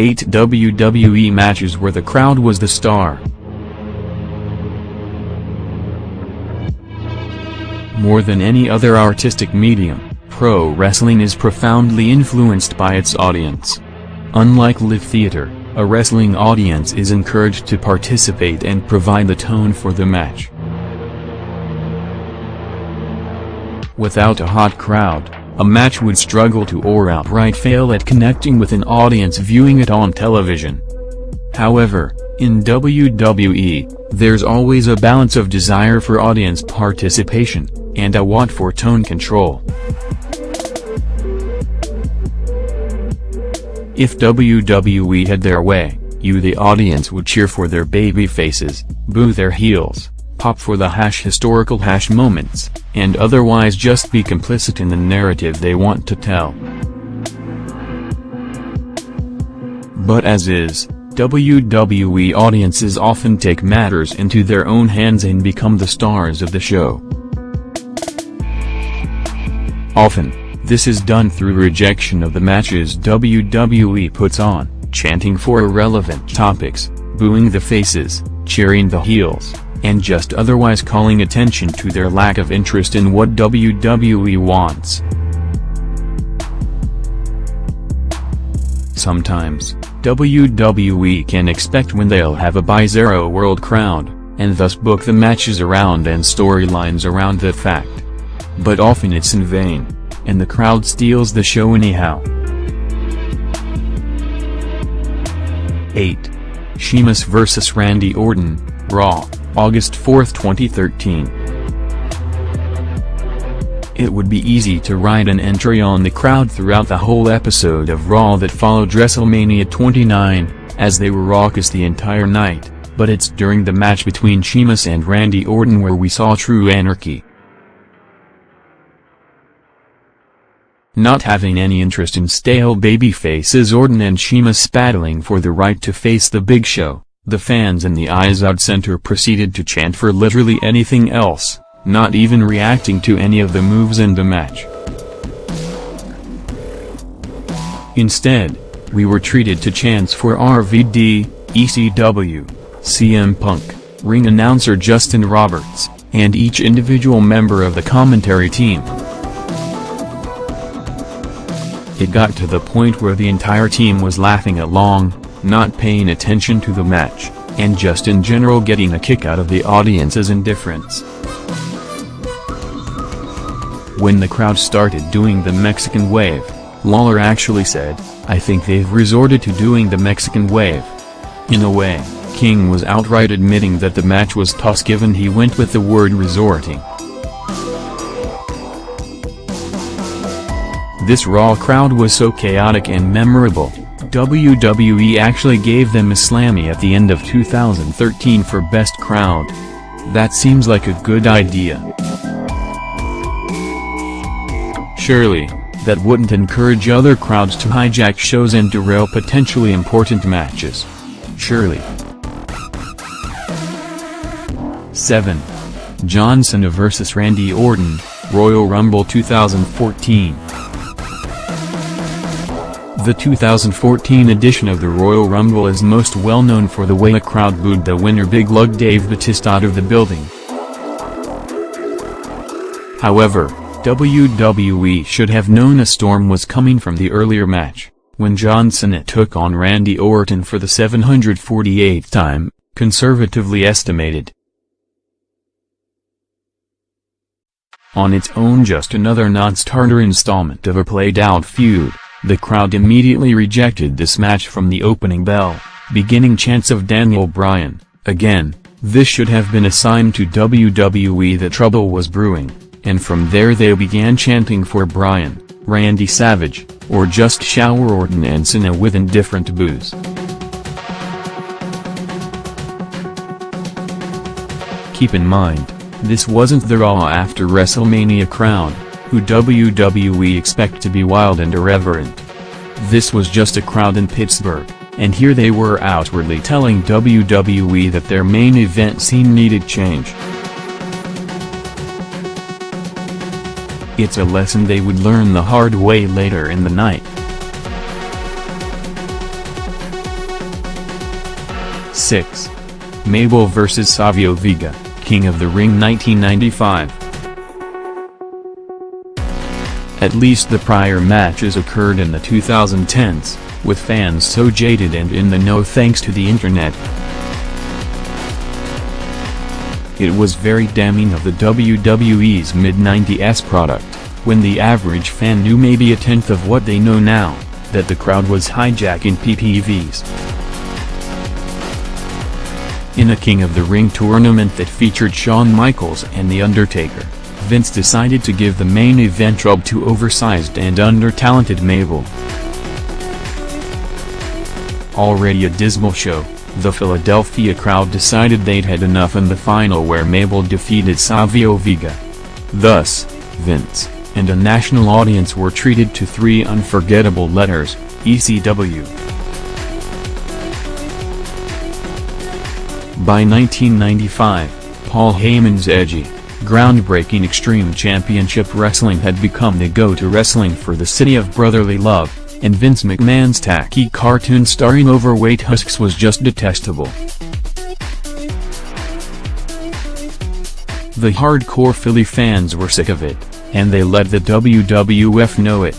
8 WWE matches where the crowd was the star. More than any other artistic medium, pro wrestling is profoundly influenced by its audience. Unlike live theater, a wrestling audience is encouraged to participate and provide the tone for the match. Without a hot crowd, a match would struggle to or outright fail at connecting with an audience viewing it on television. However, in WWE, there's always a balance of desire for audience participation, and a want for tone control. If WWE had their way, you the audience would cheer for their baby faces, boo their heels, pop for the historical moments, and otherwise just be complicit in the narrative they want to tell. But as is, WWE audiences often take matters into their own hands and become the stars of the show. Often, this is done through rejection of the matches WWE puts on, chanting for irrelevant topics, booing the faces, cheering the heels, and just otherwise calling attention to their lack of interest in what WWE wants. Sometimes, WWE can expect when they'll have a bizarro world crowd, and thus book the matches around and storylines around that fact. But often it's in vain, and the crowd steals the show anyhow. 8. Sheamus vs. Randy Orton, Raw, August 4, 2013. It would be easy to write an entry on the crowd throughout the whole episode of Raw that followed WrestleMania 29, as they were raucous the entire night, but it's during the match between Sheamus and Randy Orton where we saw true anarchy. Not having any interest in stale babyfaces Orton and Sheamus battling for the right to face the Big Show, the fans in the Izod Center proceeded to chant for literally anything else, not even reacting to any of the moves in the match. Instead, we were treated to chants for RVD, ECW, CM Punk, ring announcer Justin Roberts, and each individual member of the commentary team. It got to the point where the entire team was laughing along, not paying attention to the match, and just in general getting a kick out of the audience's indifference. When the crowd started doing the Mexican wave, Lawler actually said, "I think they've resorted to doing the Mexican wave." In a way, King was outright admitting that the match was toss given he went with the word resorting. This Raw crowd was so chaotic and memorable, WWE actually gave them a Slammy at the end of 2013 for Best Crowd. That seems like a good idea. Surely, that wouldn't encourage other crowds to hijack shows and derail potentially important matches. Surely. 7. John Cena vs. Randy Orton, Royal Rumble 2014. The 2014 edition of the Royal Rumble is most well known for the way a crowd booed the winner Big Lug Dave Bautista out of the building. However, WWE should have known a storm was coming from the earlier match, when John Cena took on Randy Orton for the 748th time, conservatively estimated. On its own, just another non-starter installment of a played-out feud, the crowd immediately rejected this match from the opening bell, beginning chants of Daniel Bryan. Again, this should have been a sign to WWE that trouble was brewing, and from there they began chanting for Bryan, Randy Savage, or just shower Orton and Cena with indifferent boos. Keep in mind, this wasn't the Raw after WrestleMania crowd, who WWE expect to be wild and irreverent. This was just a crowd in Pittsburgh, and here they were outwardly telling WWE that their main event scene needed change. It's a lesson they would learn the hard way later in the night. 6. Mabel vs. Savio Vega, King of the Ring 1995. At least the prior matches occurred in the 2010s, with fans so jaded and in the know thanks to the internet. It was very damning of the WWE's mid-90s product, when the average fan knew maybe a tenth of what they know now, that the crowd was hijacking PPVs. In a King of the Ring tournament that featured Shawn Michaels and The Undertaker, Vince decided to give the main event rub to oversized and under-talented Mabel. Already a dismal show, the Philadelphia crowd decided they'd had enough in the final where Mabel defeated Savio Vega. Thus, Vince and a national audience were treated to 3 unforgettable letters, ECW. By 1995, Paul Heyman's edgy, groundbreaking Extreme Championship Wrestling had become the go-to wrestling for the city of brotherly love, and Vince McMahon's tacky cartoon starring overweight husks was just detestable. The hardcore Philly fans were sick of it, and they let the WWF know it.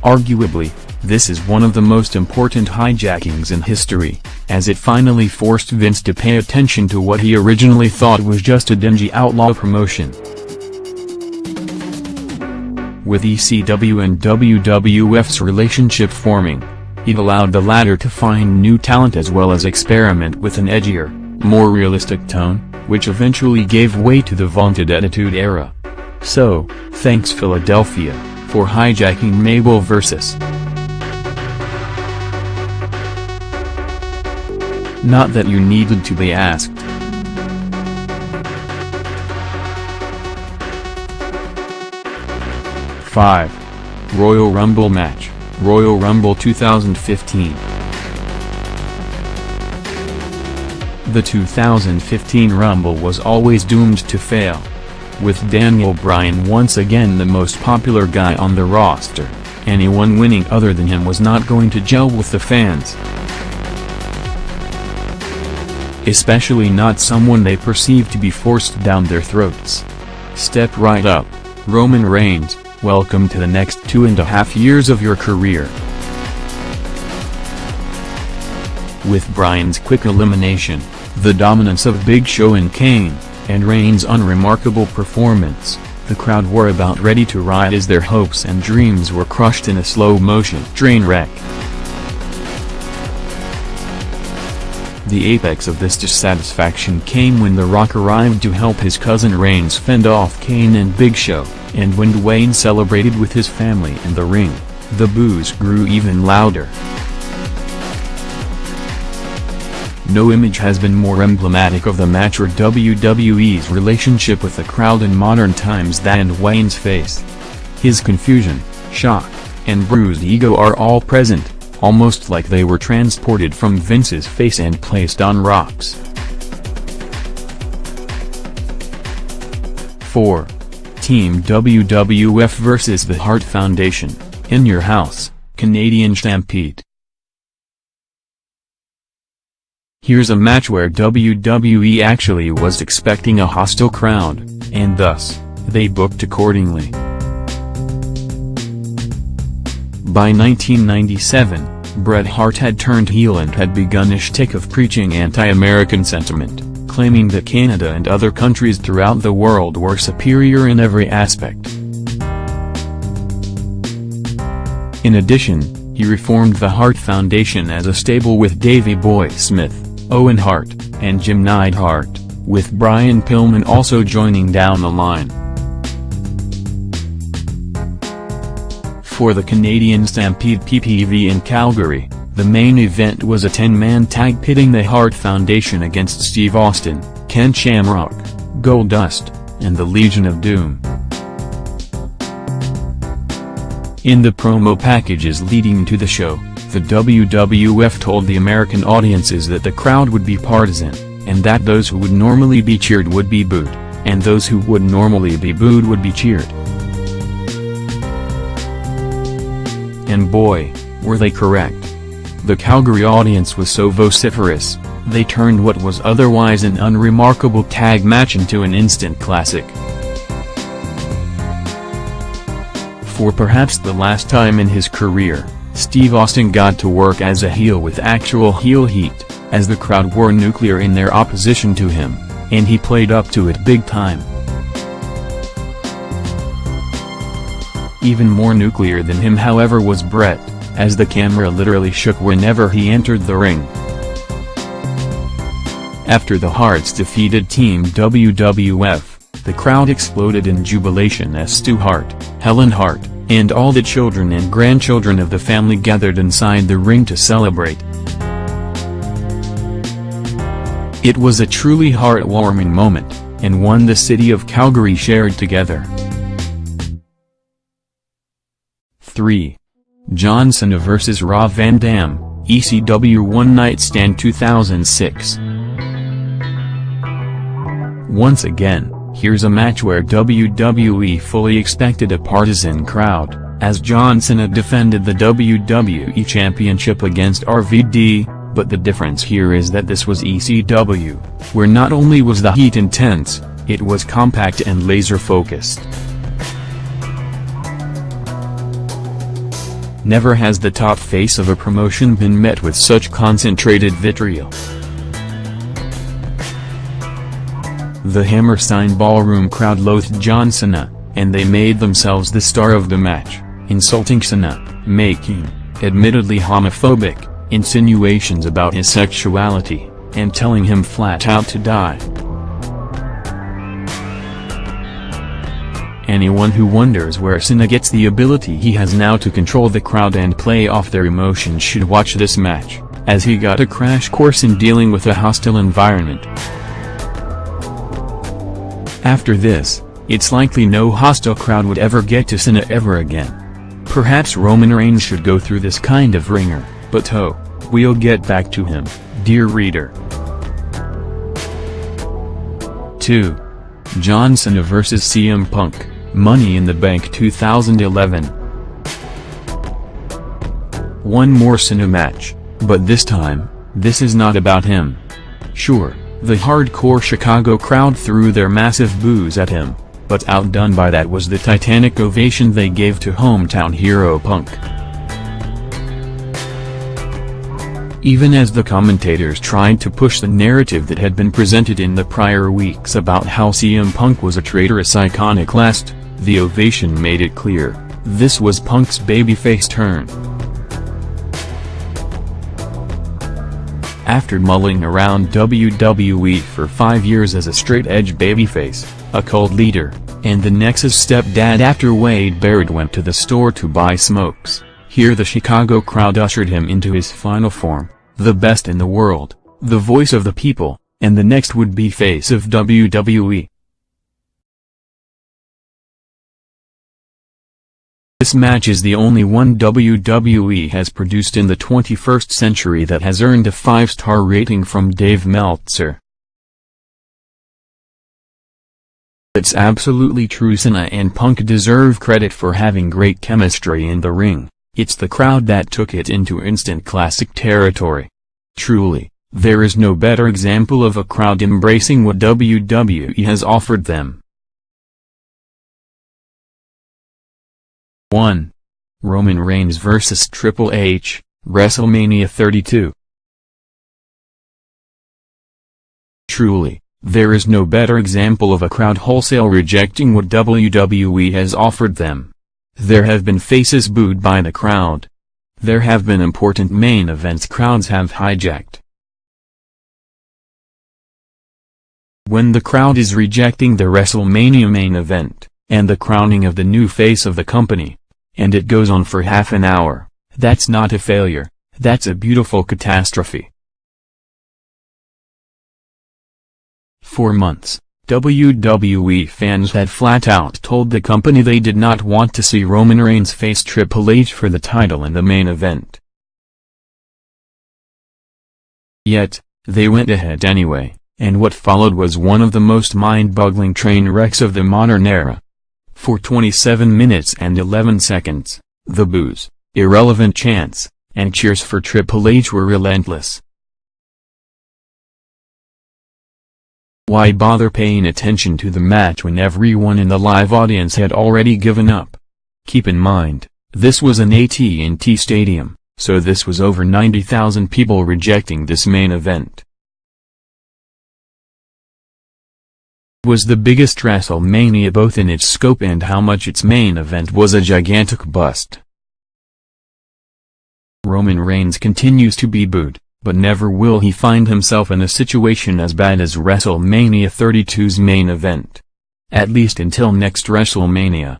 Arguably, this is one of the most important hijackings in history, as it finally forced Vince to pay attention to what he originally thought was just a dingy outlaw promotion. With ECW and WWF's relationship forming, it allowed the latter to find new talent as well as experiment with an edgier, more realistic tone, which eventually gave way to the vaunted Attitude Era. So, thanks Philadelphia, for hijacking Mabel vs. Not that you needed to be asked. '5. Royal Rumble match, Royal Rumble 2015. The 2015 Rumble was always doomed to fail, with Daniel Bryan once again the most popular guy on the roster. Anyone winning other than him was not going to gel with the fans. Especially not someone they perceived to be forced down their throats. Step right up, Roman Reigns, welcome to the next 2.5 years of your career. With Bryan's quick elimination, the dominance of Big Show and Kane, and Reigns' unremarkable performance, the crowd were about ready to ride as their hopes and dreams were crushed in a slow-motion train wreck. The apex of this dissatisfaction came when The Rock arrived to help his cousin Reigns fend off Kane and Big Show, and when Dwayne celebrated with his family in the ring, the boos grew even louder. No image has been more emblematic of the match or WWE's relationship with the crowd in modern times than Dwayne's face. His confusion, shock, and bruised ego are all present, almost like they were transported from Vince's face and placed on rocks. 4. Team WWF vs. The Hart Foundation, In Your House, Canadian Stampede. Here's a match where WWE actually was expecting a hostile crowd, and thus, they booked accordingly. By 1997, Bret Hart had turned heel and had begun a shtick of preaching anti-American sentiment, claiming that Canada and other countries throughout the world were superior in every aspect. In addition, he reformed the Hart Foundation as a stable with Davey Boy Smith, Owen Hart, and Jim Neidhart, with Brian Pillman also joining down the line. For the Canadian Stampede PPV in Calgary, the main event was a 10-man tag pitting the Hart Foundation against Steve Austin, Ken Shamrock, Goldust, and the Legion of Doom. In the promo packages leading to the show, the WWF told the American audiences that the crowd would be partisan, and that those who would normally be cheered would be booed, and those who would normally be booed would be cheered. And boy, were they correct. The Calgary audience was so vociferous, they turned what was otherwise an unremarkable tag match into an instant classic. For perhaps the last time in his career, Steve Austin got to work as a heel with actual heel heat, as the crowd were nuclear in their opposition to him, and he played up to it big time. Even more nuclear than him, however, was Bret, as the camera literally shook whenever he entered the ring. After the Harts defeated Team WWF, the crowd exploded in jubilation as Stu Hart, Helen Hart, and all the children and grandchildren of the family gathered inside the ring to celebrate. It was a truly heartwarming moment, and one the city of Calgary shared together. 3. John Cena vs. Rob Van Dam, ECW One Night Stand 2006. Once again, here's a match where WWE fully expected a partisan crowd, as John Cena defended the WWE Championship against RVD, but the difference here is that this was ECW, where not only was the heat intense, it was compact and laser-focused. Never has the top face of a promotion been met with such concentrated vitriol. The Hammerstein Ballroom crowd loathed John Cena, and they made themselves the star of the match, insulting Cena, making, admittedly homophobic, insinuations about his sexuality, and telling him flat out to die. Anyone who wonders where Cena gets the ability he has now to control the crowd and play off their emotions should watch this match, as he got a crash course in dealing with a hostile environment. After this, it's likely no hostile crowd would ever get to Cena ever again. Perhaps Roman Reigns should go through this kind of ringer, but we'll get back to him, dear reader. 2. John Cena vs. CM Punk, Money in the Bank 2011. One more Cena match, but this time, this is not about him. Sure, the hardcore Chicago crowd threw their massive boos at him, but outdone by that was the titanic ovation they gave to hometown hero Punk. Even as the commentators tried to push the narrative that had been presented in the prior weeks about how CM Punk was a traitorous iconoclast, the ovation made it clear, this was Punk's babyface turn. After mulling around WWE for 5 years as a straight-edge babyface, a cult leader, and the Nexus stepdad after Wade Barrett went to the store to buy smokes, here the Chicago crowd ushered him into his final form, the best in the world, the voice of the people, and the next would-be face of WWE. This match is the only one WWE has produced in the 21st century that has earned a 5-star rating from Dave Meltzer. It's absolutely true, Cena and Punk deserve credit for having great chemistry in the ring. It's the crowd that took it into instant classic territory. Truly, there is no better example of a crowd embracing what WWE has offered them. 1. Roman Reigns vs. Triple H, WrestleMania 32. Truly, there is no better example of a crowd wholesale rejecting what WWE has offered them. There have been faces booed by the crowd. There have been important main events crowds have hijacked. When the crowd is rejecting the WrestleMania main event, and the crowning of the new face of the company, and it goes on for half an hour, that's not a failure, that's a beautiful catastrophe. For months, WWE fans had flat out told the company they did not want to see Roman Reigns face Triple H for the title in the main event. Yet, they went ahead anyway, and what followed was one of the most mind-boggling train wrecks of the modern era. For 27 minutes and 11 seconds, the boos, irrelevant chants, and cheers for Triple H were relentless. Why bother paying attention to the match when everyone in the live audience had already given up? Keep in mind, this was an AT&T stadium, so this was over 90,000 people rejecting this main event. It was the biggest WrestleMania both in its scope and how much its main event was a gigantic bust. Roman Reigns continues to be booed, but never will he find himself in a situation as bad as WrestleMania 32's main event. At least until next WrestleMania.